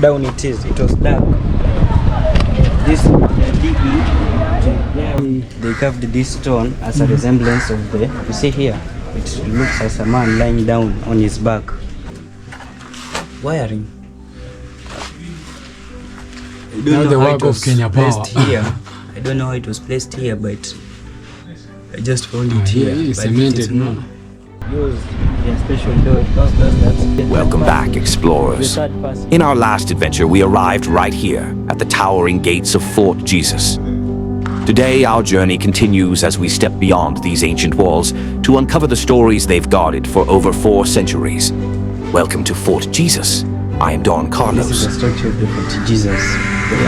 down it is. It was dark. This they carved this stone as a resemblance of the. You see here, it looks as a man lying down on his back. Wiring. I don't know how it was placed here. I don't know how it was placed here, but I just found it here. Cemented, no. Welcome back, explorers. In our last adventure, we arrived right here at the towering gates of Fort Jesus. Today, our journey continues as we step beyond these ancient walls to uncover the stories they've guarded for over 4 centuries. Welcome to Fort Jesus. I am Don Carlos. This is the structure of the Fort Jesus.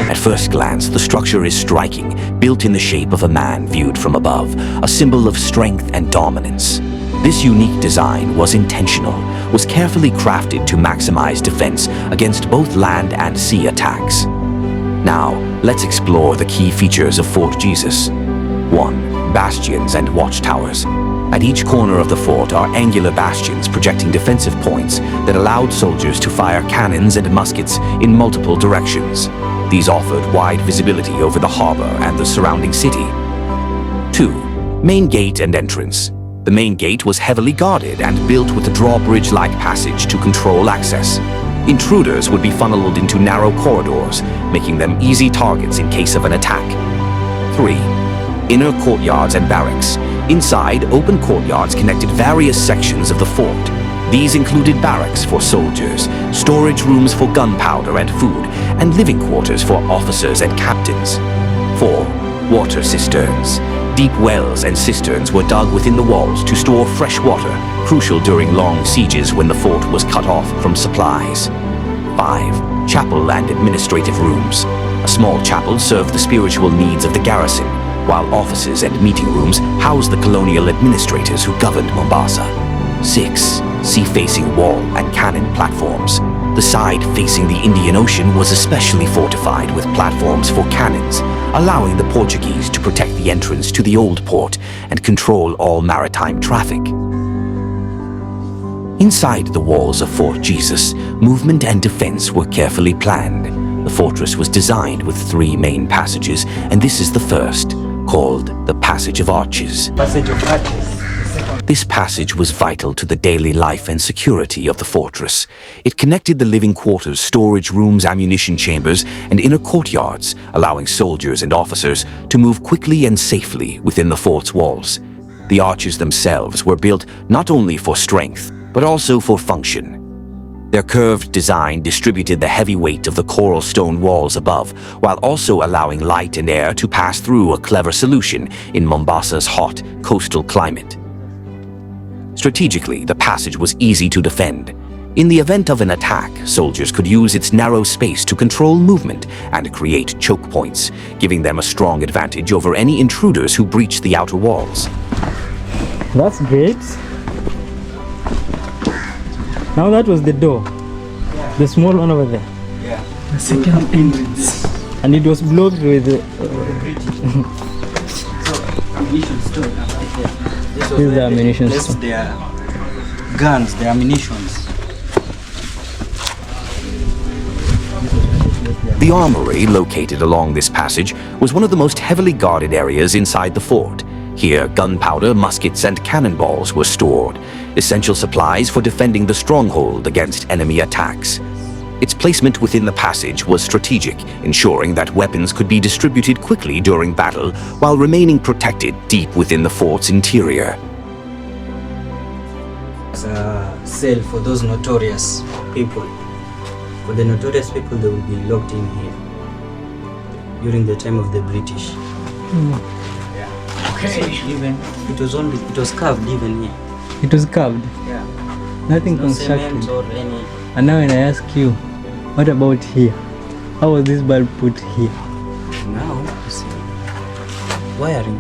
At first glance, the structure is striking, built in the shape of a man viewed from above, a symbol of strength and dominance. This unique design was intentional, was carefully crafted to maximize defense against both land and sea attacks. Now, let's explore the key features of Fort Jesus. 1. Bastions and watchtowers. At each corner of the fort are angular bastions projecting defensive points that allowed soldiers to fire cannons and muskets in multiple directions. These offered wide visibility over the harbor and the surrounding city. 2. Main gate and entrance. The main gate was heavily guarded and built with a drawbridge-like passage to control access. Intruders would be funneled into narrow corridors, making them easy targets in case of an attack. 3. Inner courtyards and barracks. Inside, open courtyards connected various sections of the fort. These included barracks for soldiers, storage rooms for gunpowder and food, and living quarters for officers and captains. 4. Water cisterns. Deep wells and cisterns were dug within the walls to store fresh water, crucial during long sieges when the fort was cut off from supplies. 5. Chapel and administrative rooms. A small chapel served the spiritual needs of the garrison, while offices and meeting rooms housed the colonial administrators who governed Mombasa. 6. Sea-facing wall and cannon platforms. The side facing the Indian Ocean was especially fortified with platforms for cannons, allowing the Portuguese to protect the entrance to the old port and control all maritime traffic. Inside the walls of Fort Jesus, movement and defense were carefully planned. The fortress was designed with 3 main passages, and this is the first, called the Passage of Arches. Passage of Arches. This passage was vital to the daily life and security of the fortress. It connected the living quarters, storage rooms, ammunition chambers, and inner courtyards, allowing soldiers and officers to move quickly and safely within the fort's walls. The arches themselves were built not only for strength, but also for function. Their curved design distributed the heavy weight of the coral stone walls above, while also allowing light and air to pass through, a clever solution in Mombasa's hot coastal climate. Strategically, the passage was easy to defend. In the event of an attack, soldiers could use its narrow space to control movement and create choke points, giving them a strong advantage over any intruders who breached the outer walls. That's great. Now that was the door. Yeah. The small one over there. Yeah. The second entrance. And it was blocked with So, ammunition store. This is the ammunition store. Their guns, their ammunitions. The armory, located along this passage, was one of the most heavily guarded areas inside the fort. Here, gunpowder, muskets, and cannonballs were stored, essential supplies for defending the stronghold against enemy attacks. Its placement within the passage was strategic, ensuring that weapons could be distributed quickly during battle while remaining protected deep within the fort's interior. It's a cell for those notorious people. For the notorious people, they will be locked in here during the time of the British. Yeah. Okay. So even it was carved even here. It was carved. Yeah. Nothing No constructed. cement or any. And now when I ask you, what about here? How was this bulb put here? Now you see wiring.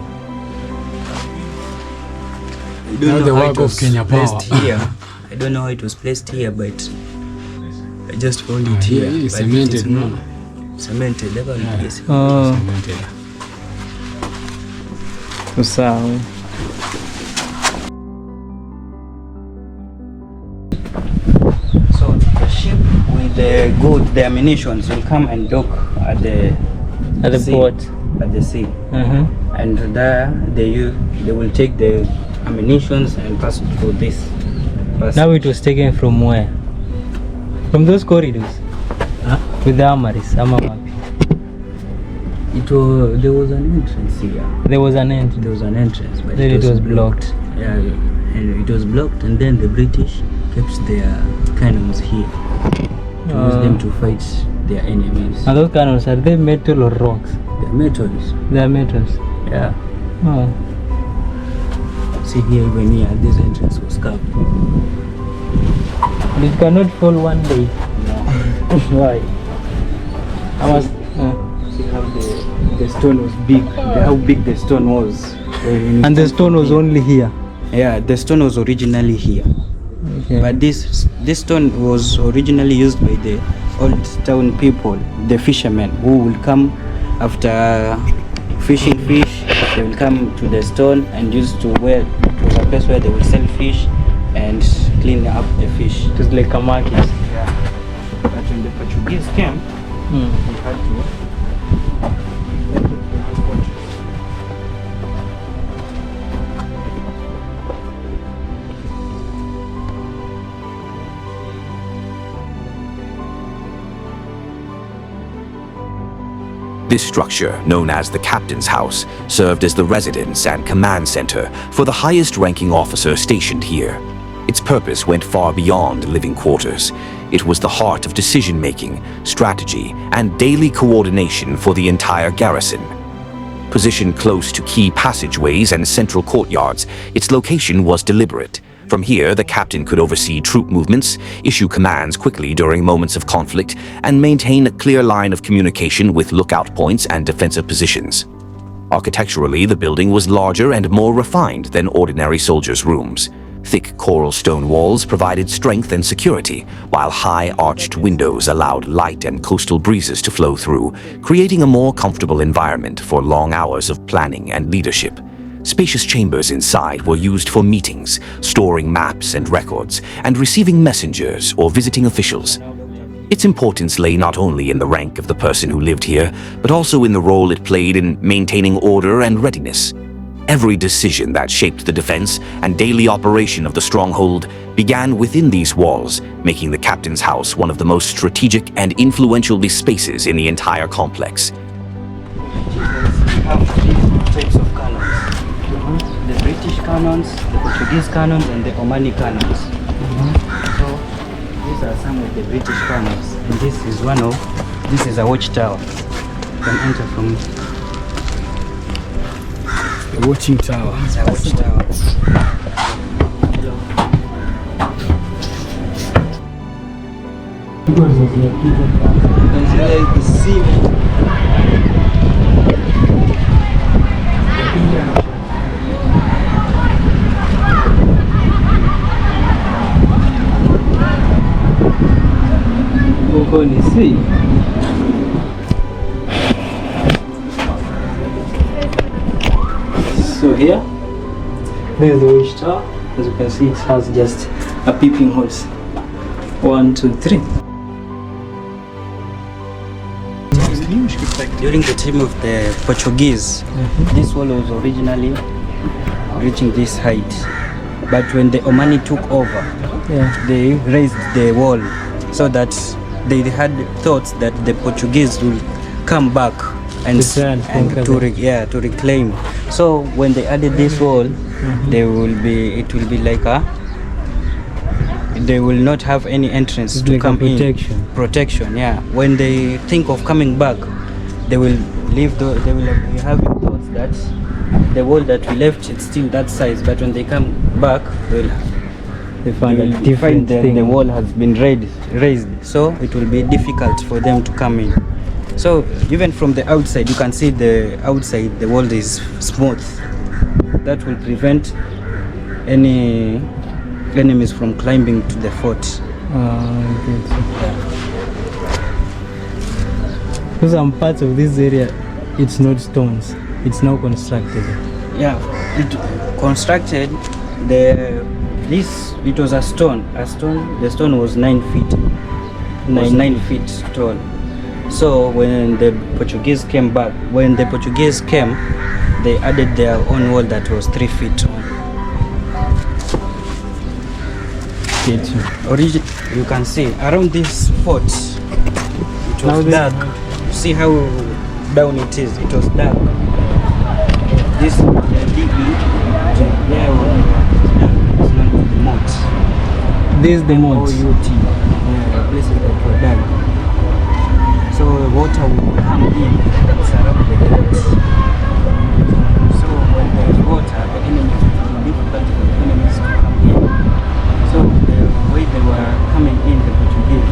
I don't know how it was placed here. I don't know how it was placed here, but I just found it here. It's cemented, no? Cemented, never replaced. Oh, Cemented. sawa. So the ship with the goods, the ammunitions will come and dock at the sea, port. at the sea, Mm-hmm. and there they will take the ammunitions and pass it through this. Now it was taken from where? From those corridors? Huh? With the armories, Amamapi. There was an entrance here. There was an entrance. There was an entrance, but Then it was blocked. Yeah, and it was blocked, and then the British kept their cannons here to use them to fight their enemies. And those cannons, are they metal or rocks? They're metals. They are metals. Yeah. Oh. See here, even here, this entrance was carved. It cannot fall one day. No. Why? I must. See how the stone was big. How big the stone was. And the stone was only here. Yeah, the stone was originally here. Okay. But this stone was originally used by the old town people, the fishermen, who will come after fishing fish. They will come to the stone and used to where it was a place where they will sell fish and clean up the fish. It was like a market. Yeah. But when the Portuguese came, they had to. This structure, known as the Captain's House, served as the residence and command center for the highest-ranking officer stationed here. Its purpose went far beyond living quarters. It was the heart of decision-making, strategy, and daily coordination for the entire garrison. Positioned close to key passageways and central courtyards, its location was deliberate. From here, the captain could oversee troop movements, issue commands quickly during moments of conflict, and maintain a clear line of communication with lookout points and defensive positions. Architecturally, the building was larger and more refined than ordinary soldiers' rooms. Thick coral stone walls provided strength and security, while high arched windows allowed light and coastal breezes to flow through, creating a more comfortable environment for long hours of planning and leadership. Spacious chambers inside were used for meetings, storing maps and records, and receiving messengers or visiting officials. Its importance lay not only in the rank of the person who lived here, but also in the role it played in maintaining order and readiness. Every decision that shaped the defense and daily operation of the stronghold began within these walls, making the Captain's House one of the most strategic and influential spaces in the entire complex. Types of cannons. The British cannons, the Portuguese cannons, and the Omani cannons. So these are some of the British cannons, and this is a watchtower. You can enter from The watching tower. it's a watchtower. You can see like the sea. See. So here, there's the watchtower. As you can see, it has just a peeping holes. 1, 2, 3. During the time of the Portuguese, this wall was originally reaching this height. But when the Omani took over, they raised the wall so that they had thoughts that the Portuguese will come back and to reclaim. So when they added this wall, it will be like they will not have any entrance to like come protection. in. Protection, yeah. When they think of coming back, they will leave. They will have thoughts that the wall that we left, it's still that size. But when they come back, they find that the wall has been raised, so it will be difficult for them to come in. So even from the outside, you can see the outside, the wall is smooth. That will prevent any enemies from climbing to the fort. So some parts of this area, it's not stones, it's now constructed. Yeah, it constructed it was a stone. The stone was 9 feet. was 9 feet tall. So when the Portuguese came back, they added their own wall that was 3 feet tall. You can see around this fort, it was dark. See how down it is. It was dark. This digging there was not the moat. This is the moat. OUT. Places that were dark. So the water will come in surround the moat. So when there is water, the enemy will be difficult for the enemies to come in. So the way they were coming in, the Portuguese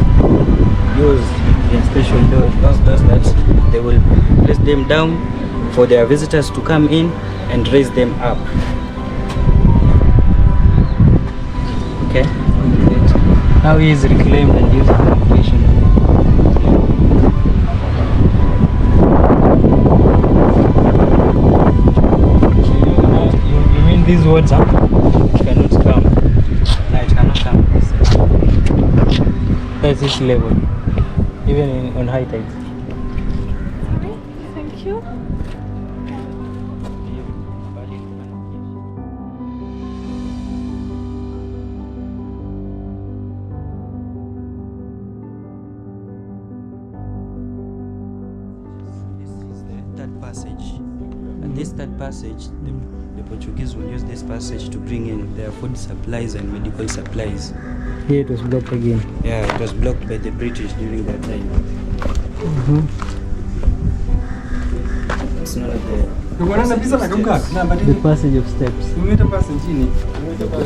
used their special those that they will place them down for their visitors to come in and raise them up. Okay. Now he is reclaimed and used for recreation. You mean this water cannot come? No, it cannot come. That's this level, even on high tides. Thank you. This third passage, the Portuguese will use this passage to bring in their food supplies and medical supplies. Here it was blocked again. Yeah, it was blocked by the British during that time. It's not the passage of steps.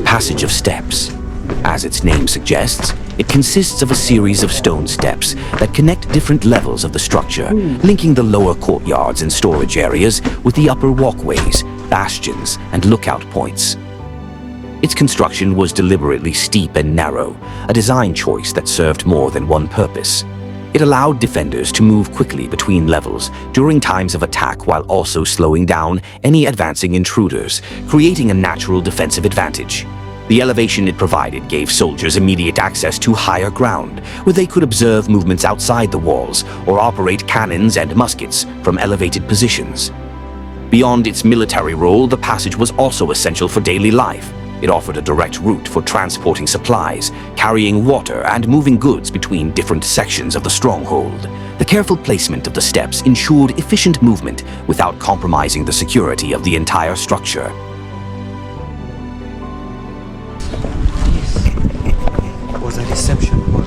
Passage of Steps. As its name suggests, it consists of a series of stone steps that connect different levels of the structure, linking the lower courtyards and storage areas with the upper walkways, bastions, and lookout points. Its construction was deliberately steep and narrow, a design choice that served more than one purpose. It allowed defenders to move quickly between levels during times of attack while also slowing down any advancing intruders, creating a natural defensive advantage. The elevation it provided gave soldiers immediate access to higher ground, where they could observe movements outside the walls or operate cannons and muskets from elevated positions. Beyond its military role, the passage was also essential for daily life. It offered a direct route for transporting supplies, carrying water, and moving goods between different sections of the stronghold. The careful placement of the steps ensured efficient movement without compromising the security of the entire structure. was a reception hall.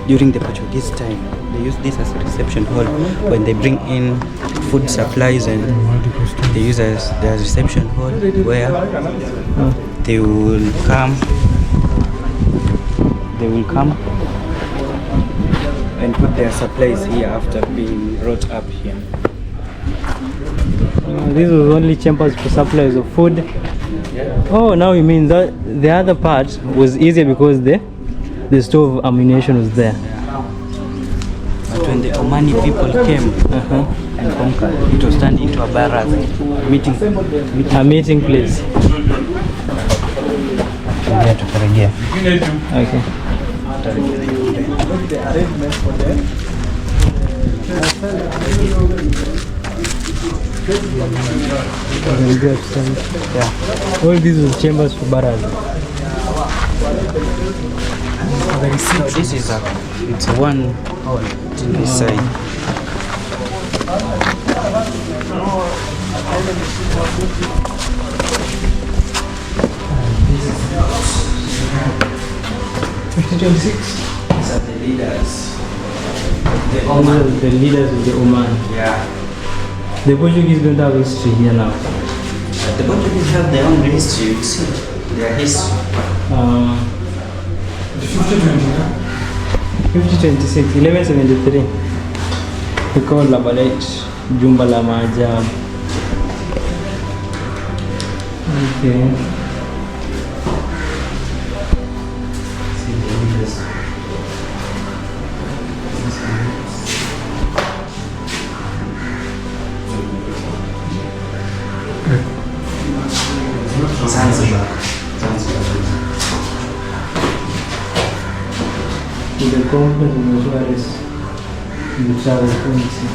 During the Portuguese time, they used this as a reception hall when they bring in food supplies, and they use as their reception hall where they will come and put their supplies here after being brought up here. This was only chambers for supplies of food. Oh, now you mean that the other part was easier because the store of ammunition was there. But when the Omani people came and conquered, it was turned into a barrack, meeting place. Okay. Yeah. All these were chambers for barracks. So this is it's one hall to this side. These are the leaders. The Oman. The leaders of the Oman. Yeah. The Portuguese don't have history here now. The Portuguese have their own history. You see their history. 1526, 1173. We call Labalet Jumba la Maajabu. Okay. See the leaders. Zanzibar. movement in tourists in the travel currency.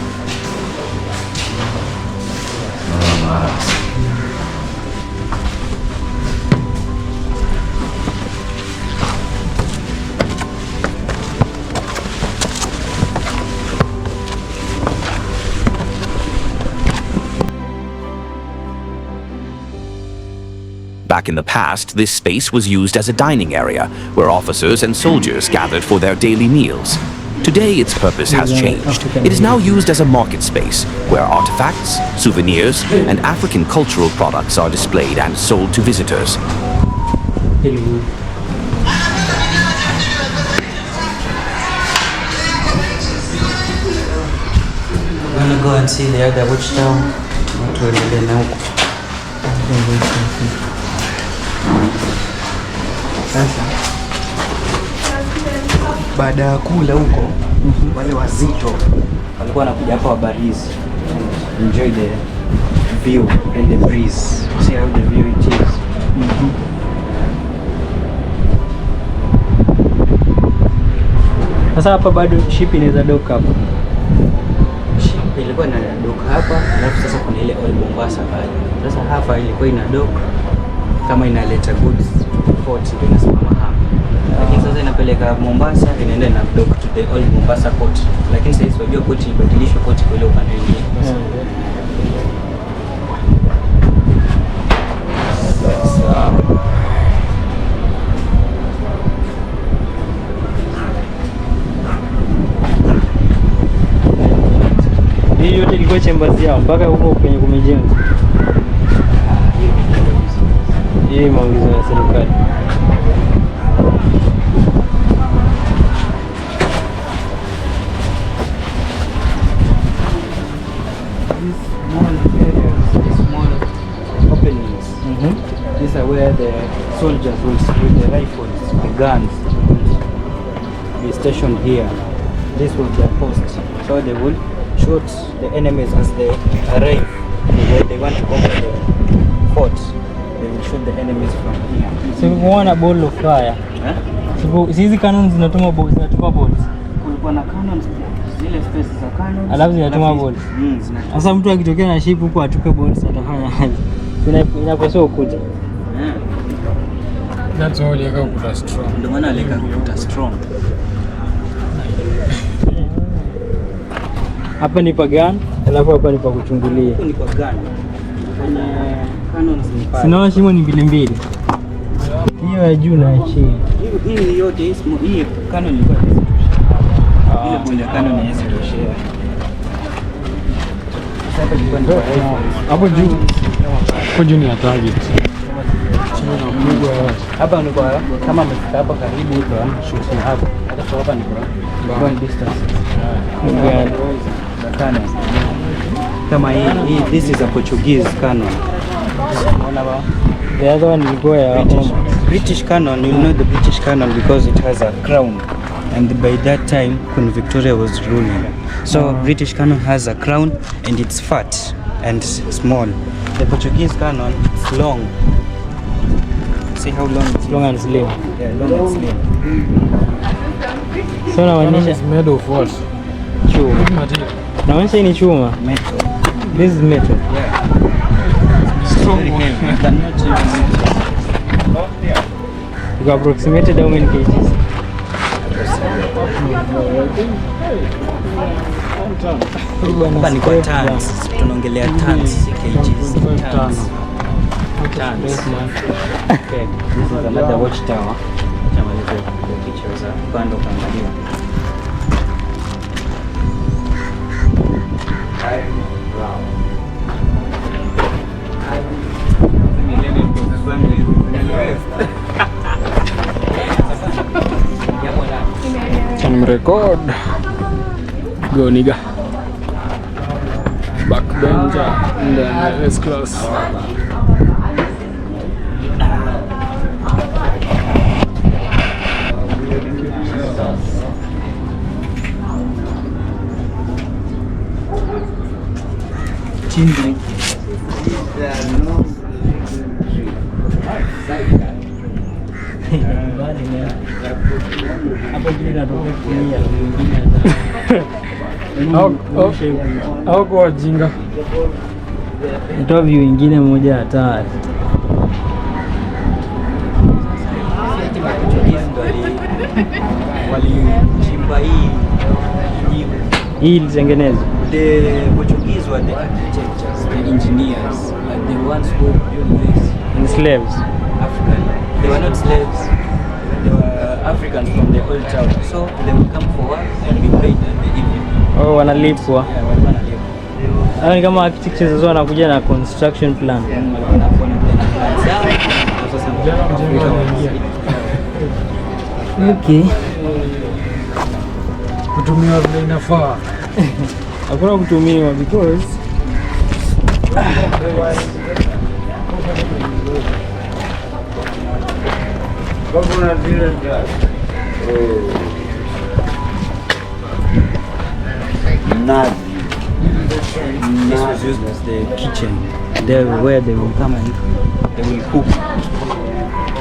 Back in the past, this space was used as a dining area where officers and soldiers gathered for their daily meals. Today, its purpose has changed. It is now used as a market space where artifacts, souvenirs, and African cultural products are displayed and sold to visitors. Hello. We're gonna go and see the other watchtower. Watu waendelee na huko. Sasa baada ya kula huko, wale wazito walikuwa wanakuja hapa wabarizi and enjoy the view and the breeze. See how the view it is. Sasa hapa bado ship inaweza dock hapa. Ship ilikuwa ina dock hapa, alafu sasa kuna ile Old Mombasa pale. Sasa hapa ilikuwa ina dock kama inaleta goods to port ndio inasimama hapa. Lakini sasa inapeleka Mombasa inaenda na dock to the Old Mombasa port. Lakini sasa hizo port ibadilishwe port kwa ile upande mwingine. Hii yote ilikuwa chambers yao mpaka huko kwenye kumejengwa. Hii maagizo ya serikali. Small openings. These are where the soldiers will with the rifles, the guns, be stationed here. This was their post, so they will shoot the enemies as they arrive. Where they want to conquer the fort, they will shoot the enemies from here. So kuona ball of fire. So hizi cannons zinatuma balls, Kulikuwa na cannons, zile space za cannons. Alafu zinatuma balls. Sasa mtu akitokea na ship huko atupe balls atafanya aje? Inapaswa ukuta. That's all you got to strong. Ndio maana alika kuta strong. Hapa ni pagan, alafu hapa ni pa kuchungulia. Huko ni kwa gun. Kwenye cannons ni pale. Sinaona shimo ni mbili. Hiyo ya juu na ya chini. Hii yote hii cannon ilikuwa hizi. Ile bole ya cannon ni hizi toshea. Sasa hapa ilikuwa ni kwa rifles. Hapo juu. Hapo juu ni target. Chini na kubwa. Hapa ni kwa kama umefika hapa karibu huko shoot hapo. Hata hapa ni kwa long distance. The cannon. Kama hii this is a Portuguese cannon. The other one ilikuwa ya British cannon. You know the British cannon because it has a crown, and by that time Queen Victoria was ruling. So British cannon has a crown and it's fat and small. The Portuguese cannon is long. See how long it's long and slim. Yeah, long and slim. So naonyesha It's made of what? chuma. Material. Naonyesha hii ni chuma. Metal. This is metal. Yeah. Strong. Very heavy. But not even You approximated how many kgs? hapa ni kwa tons. Tunaongelea tons, si kgs. Tons. Tons. Okay. This is another watchtower. Kama nilivyo picha za upande ukaangalia. Can record. Go nigga. Backbencher in the S class. Chini. Hapo vile natokea kutumia mwingine au kwa wajinga. Nitoa view ingine moja hatari. Walichimba Hii ilitengenezwa. The Portuguese were the architects, the engineers, the ones who built this. In slaves. African. They were not slaves. They were Africans from the old town. So they would come for work and be paid at the evening. Oh, wanalipwa. Yeah, walikuwa wanalipwa. Hao ni kama architects sasa wanakuja na construction plan. Okay. Kutumiwa vile inafaa. Hakuna kutumiwa because This was used as the kitchen. There where they will come and they will cook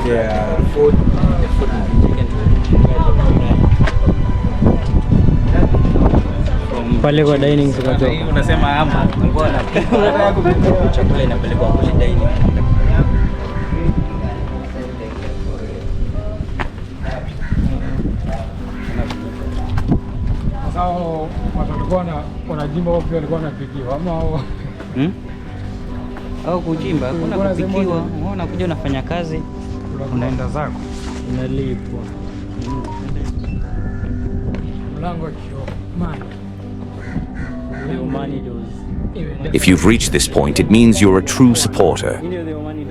their food. The food will be taken to where they will dine. pale kwa dining tukatoka. Unasema ama mbona chakula inapelekwa kule dining. Sasa watu walikuwa wanajimba wao pia walikuwa wanapikiwa ama wao Au kujimba, kuna kupikiwa, unakuja unafanya kazi, unaenda zako. Unalipwa. mlango kio man. If you've reached this point, it means you're a true supporter.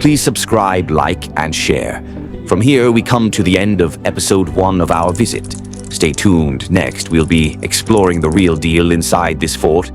Please subscribe, like, and share. From here, we come to the end of episode 1 of our visit. Stay tuned. Next, we'll be exploring the real deal inside this fort